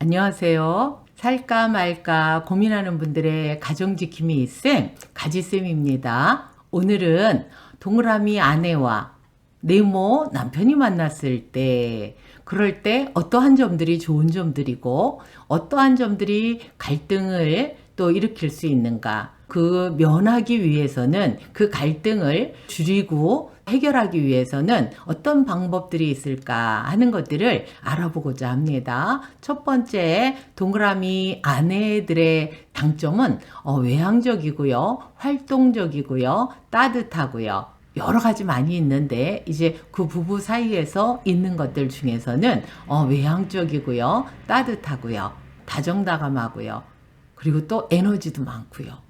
안녕하세요. 살까 말까 고민하는 분들의 가정지킴이 있음 가지쌤입니다. 오늘은 동그라미 아내와 네모 남편이 만났을 때 그럴 때 어떠한 점들이 좋은 점들이고 어떠한 점들이 갈등을 또 일으킬 수 있는가, 그 면하기 위해서는 그 갈등을 줄이고 해결하기 위해서는 어떤 방법들이 있을까 하는 것들을 알아보고자 합니다. 첫 번째, 동그라미 아내들의 장점은 외향적이고요, 활동적이고요, 따뜻하고요. 여러 가지 많이 있는데 이제 그 부부 사이에서 있는 것들 중에서는 외향적이고요, 따뜻하고요, 다정다감하고요, 그리고 또 에너지도 많고요,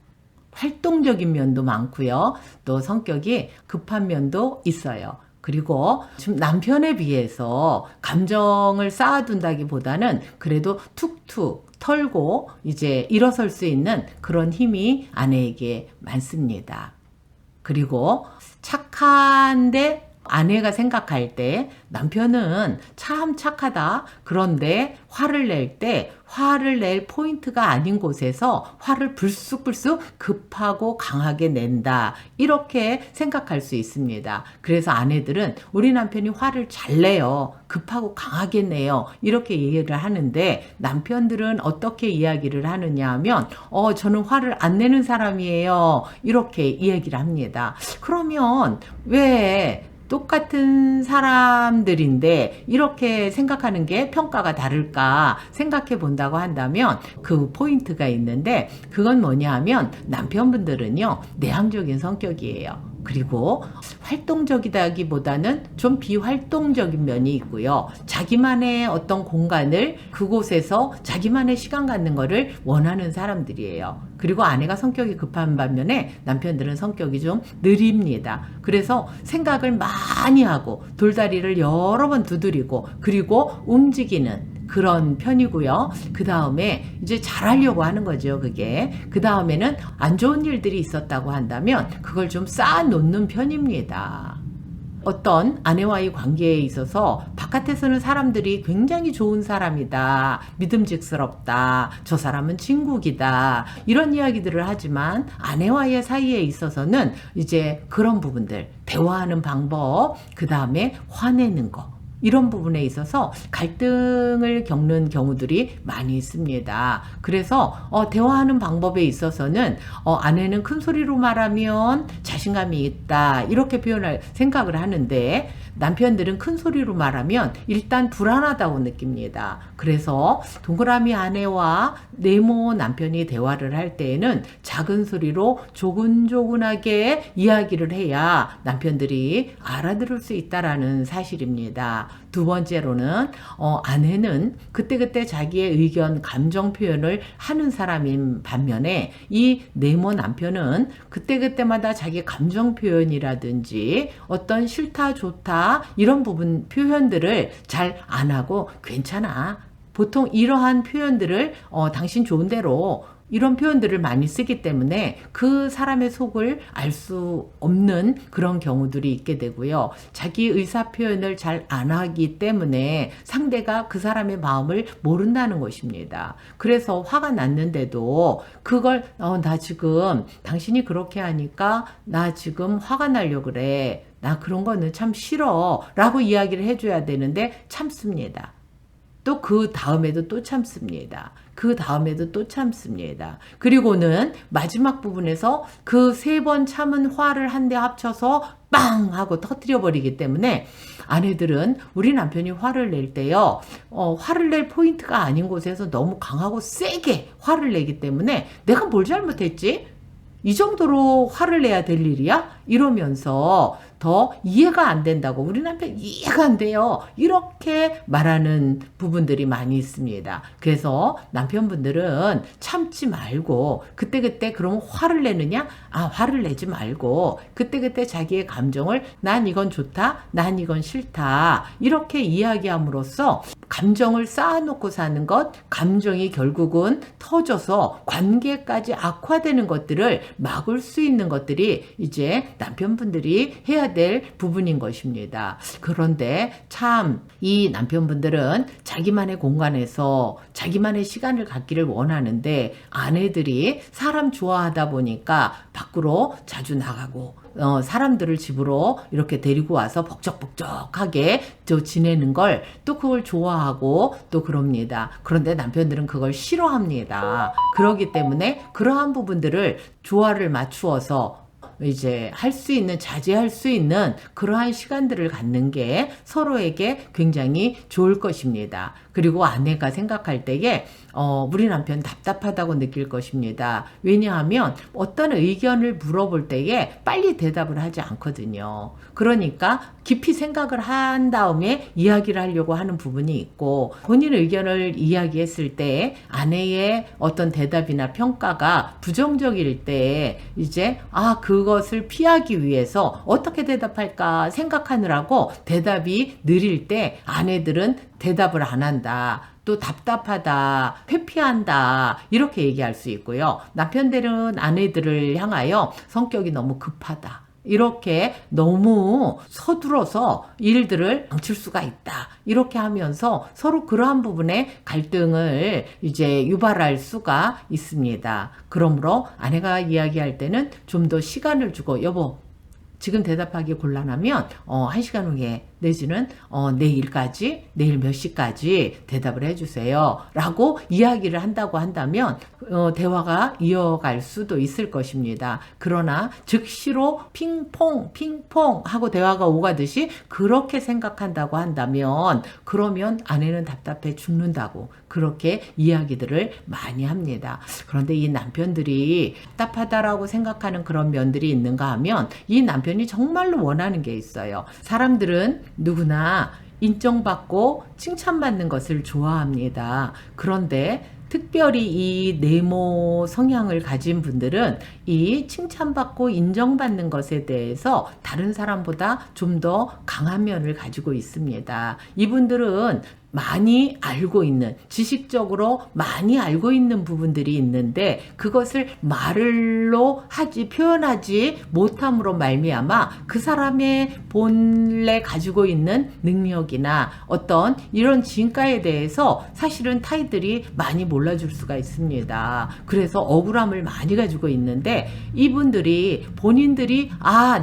활동적인 면도 많고요, 또 성격이 급한 면도 있어요. 그리고 지금 남편에 비해서 감정을 쌓아둔다기보다는 그래도 툭툭 털고 이제 일어설 수 있는 그런 힘이 아내에게 많습니다. 그리고 착한데 아내가 생각할 때 남편은 참 착하다. 그런데 화를 낼 때 화를 낼 포인트가 아닌 곳에서 화를 불쑥불쑥 급하고 강하게 낸다. 이렇게 생각할 수 있습니다. 그래서 아내들은 우리 남편이 화를 잘 내요, 급하고 강하게 내요, 이렇게 얘기를 하는데 남편들은 어떻게 이야기를 하느냐 하면 저는 화를 안 내는 사람이에요, 이렇게 이야기를 합니다. 그러면 왜 똑같은 사람들인데 이렇게 생각하는 게 평가가 다를까 생각해 본다고 한다면 그 포인트가 있는데, 그건 뭐냐 하면 남편분들은요, 내향적인 성격이에요. 그리고 활동적이다기보다는 좀 비활동적인 면이 있고요. 자기만의 어떤 공간을, 그곳에서 자기만의 시간 갖는 거를 원하는 사람들이에요. 그리고 아내가 성격이 급한 반면에 남편들은 성격이 좀 느립니다. 그래서 생각을 많이 하고 돌다리를 여러 번 두드리고 그리고 움직이는 그런 편이고요. 그 다음에 이제 잘하려고 하는 거죠, 그게. 그 다음에는 안 좋은 일들이 있었다고 한다면 그걸 좀 쌓아놓는 편입니다. 어떤 아내와의 관계에 있어서 바깥에서는 사람들이 굉장히 좋은 사람이다, 믿음직스럽다, 저 사람은 친구기다, 이런 이야기들을 하지만 아내와의 사이에 있어서는 이제 그런 부분들, 대화하는 방법, 그 다음에 화내는 거, 이런 부분에 있어서 갈등을 겪는 경우들이 많이 있습니다. 그래서 대화하는 방법에 있어서는 아내는 큰 소리로 말하면 자신감이 있다, 이렇게 표현할 생각을 하는데 남편들은 큰 소리로 말하면 일단 불안하다고 느낍니다. 그래서 동그라미 아내와 네모 남편이 대화를 할 때에는 작은 소리로 조근조근하게 이야기를 해야 남편들이 알아들을 수 있다라는 사실입니다. 두 번째로는 아내는 그때그때 자기의 의견, 감정 표현을 하는 사람인 반면에 이 네모 남편은 그때그때마다 자기 감정 표현이라든지 어떤 싫다, 좋다, 이런 부분 표현들을 잘 안 하고 괜찮아, 보통 이러한 표현들을 당신 좋은 대로, 이런 표현들을 많이 쓰기 때문에 그 사람의 속을 알 수 없는 그런 경우들이 있게 되고요. 자기 의사 표현을 잘 안 하기 때문에 상대가 그 사람의 마음을 모른다는 것입니다. 그래서 화가 났는데도 그걸 나 지금 당신이 그렇게 하니까 나 지금 화가 나려고 그래, 나 그런 거는 참 싫어 라고 이야기를 해줘야 되는데 참습니다. 또 그 다음에도 또 참습니다. 그 다음에도 또 참습니다. 그리고는 마지막 부분에서 그 3번 참은 화를 한데 합쳐서 빵 하고 터뜨려 버리기 때문에 아내들은 우리 남편이 화를 낼 때요, 화를 낼 포인트가 아닌 곳에서 너무 강하고 세게 화를 내기 때문에 내가 뭘 잘못했지? 이 정도로 화를 내야 될 일이야? 이러면서 더 이해가 안 된다고, 우리 남편 이해가 안 돼요, 이렇게 말하는 부분들이 많이 있습니다. 그래서 남편분들은 참지 말고 그때그때 그럼 화를 내느냐? 화를 내지 말고 그때그때 자기의 감정을 난 이건 좋다, 난 이건 싫다, 이렇게 이야기함으로써 감정을 쌓아놓고 사는 것, 감정이 결국은 터져서 관계까지 악화되는 것들을 막을 수 있는 것들이 이제 남편분들이 해야 해야 될 부분인 것입니다. 그런데 참 이 남편분들은 자기만의 공간에서 자기만의 시간을 갖기를 원하는데 아내들이 사람 좋아하다 보니까 밖으로 자주 나가고 사람들을 집으로 이렇게 데리고 와서 벅적벅적하게 지내는 걸 또 그걸 좋아하고 또 그럽니다. 그런데 남편들은 그걸 싫어합니다. 그렇기 때문에 그러한 부분들을 조화를 맞추어서 이제 할 수 있는, 자제할 수 있는 그러한 시간들을 갖는 게 서로에게 굉장히 좋을 것입니다. 그리고 아내가 생각할 때에 우리 남편 답답하다고 느낄 것입니다. 왜냐하면 어떤 의견을 물어볼 때에 빨리 대답을 하지 않거든요. 그러니까 깊이 생각을 한 다음에 이야기를 하려고 하는 부분이 있고, 본인 의견을 이야기했을 때 아내의 어떤 대답이나 평가가 부정적일 때 이제 그것을 피하기 위해서 어떻게 대답할까 생각하느라고 대답이 느릴 때 아내들은 대답을 안 한다, 또 답답하다, 회피한다, 이렇게 얘기할 수 있고요. 남편들은 아내들을 향하여 성격이 너무 급하다, 이렇게 너무 서둘러서 일들을 망칠 수가 있다, 이렇게 하면서 서로 그러한 부분에 갈등을 이제 유발할 수가 있습니다. 그러므로 아내가 이야기할 때는 좀 더 시간을 주고, 여보 지금 대답하기 곤란하면 1시간 후에 내지는 내일까지, 내일 몇 시까지 대답을 해주세요 라고 이야기를 한다고 한다면 대화가 이어갈 수도 있을 것입니다. 그러나 즉시로 핑퐁 하고 대화가 오가듯이 그렇게 생각한다고 한다면, 그러면 아내는 답답해 죽는다고 그렇게 이야기들을 많이 합니다. 그런데 이 남편들이 답답하다라고 생각하는 그런 면들이 있는가 하면, 이 남편이 정말로 원하는 게 있어요. 사람들은 누구나 인정받고 칭찬받는 것을 좋아합니다. 그런데 특별히 이 네모 성향을 가진 분들은 이 칭찬받고 인정받는 것에 대해서 다른 사람보다 좀 더 강한 면을 가지고 있습니다. 이분들은 많이 알고 있는, 지식적으로 많이 알고 있는 부분들이 있는데 그것을 말로 표현하지 못함으로 말미암아 그 사람의 본래 가지고 있는 능력이나 어떤 이런 진가에 대해서 사실은 타인들이 많이 몰라줄 수가 있습니다. 그래서 억울함을 많이 가지고 있는데, 이분들이 본인들이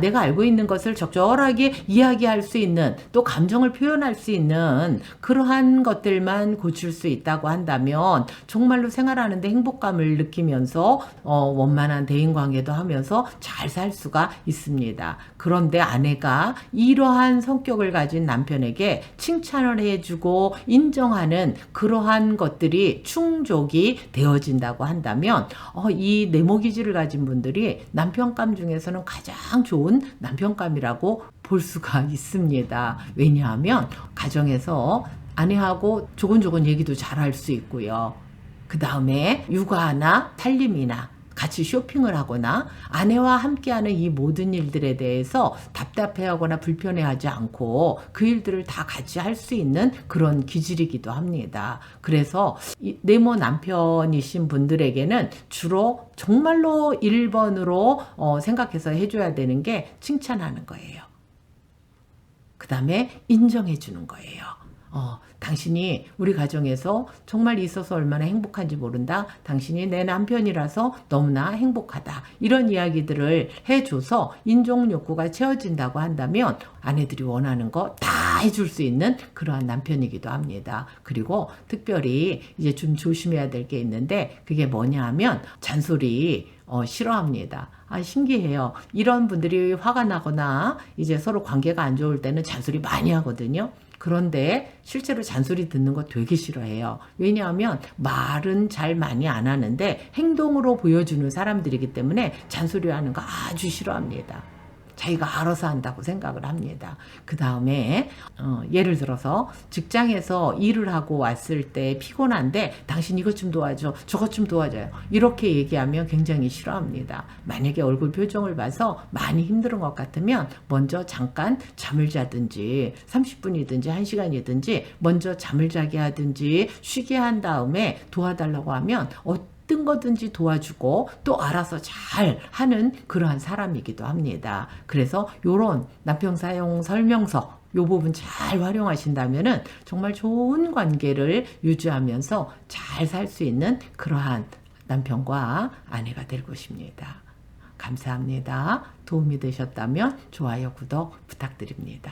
내가 알고 있는 것을 적절하게 이야기할 수 있는, 또 감정을 표현할 수 있는 그러한 것들만 고칠 수 있다고 한다면 정말로 생활하는데 행복감을 느끼면서 원만한 대인관계도 하면서 잘 살 수가 있습니다. 그런데 아내가 이러한 성격을 가진 남편에게 칭찬을 해주고 인정하는 그러한 것들이 충족이 되어진다고 한다면 이 네모기질을 가진 분들이 남편감 중에서는 가장 좋은 남편감이라고 볼 수가 있습니다. 왜냐하면 가정에서 아내하고 조곤조곤 얘기도 잘 할 수 있고요. 그 다음에 육아나 살림이나 같이 쇼핑을 하거나 아내와 함께하는 이 모든 일들에 대해서 답답해하거나 불편해하지 않고 그 일들을 다 같이 할 수 있는 그런 기질이기도 합니다. 그래서 이 네모 남편이신 분들에게는 주로 정말로 1번으로 생각해서 해줘야 되는 게 칭찬하는 거예요. 그 다음에 인정해 주는 거예요. 당신이 우리 가정에서 정말 있어서 얼마나 행복한지 모른다. 당신이 내 남편이라서 너무나 행복하다. 이런 이야기들을 해줘서 인정 욕구가 채워진다고 한다면 아내들이 원하는 거 다 해줄 수 있는 그러한 남편이기도 합니다. 그리고 특별히 이제 좀 조심해야 될 게 있는데, 그게 뭐냐 하면 잔소리 싫어합니다. 신기해요. 이런 분들이 화가 나거나 이제 서로 관계가 안 좋을 때는 잔소리 많이 하거든요. 그런데 실제로 잔소리 듣는 거 되게 싫어해요. 왜냐하면 말은 잘 많이 안 하는데 행동으로 보여주는 사람들이기 때문에 잔소리하는 거 아주 싫어합니다. 자기가 알아서 한다고 생각을 합니다. 그 다음에 예를 들어서 직장에서 일을 하고 왔을 때 피곤한데 당신 이것 좀 도와줘, 저것 좀 도와줘요, 이렇게 얘기하면 굉장히 싫어합니다. 만약에 얼굴 표정을 봐서 많이 힘든 것 같으면 먼저 잠깐 잠을 자든지 30분이든지 1시간이든지 먼저 잠을 자게 하든지 쉬게 한 다음에 도와달라고 하면 어떤 거든지 도와주고 또 알아서 잘 하는 그러한 사람이기도 합니다. 그래서 요런 남편 사용 설명서 요 부분 잘 활용하신다면은 정말 좋은 관계를 유지하면서 잘 살 수 있는 그러한 남편과 아내가 될 것입니다. 감사합니다. 도움이 되셨다면 좋아요, 구독 부탁드립니다.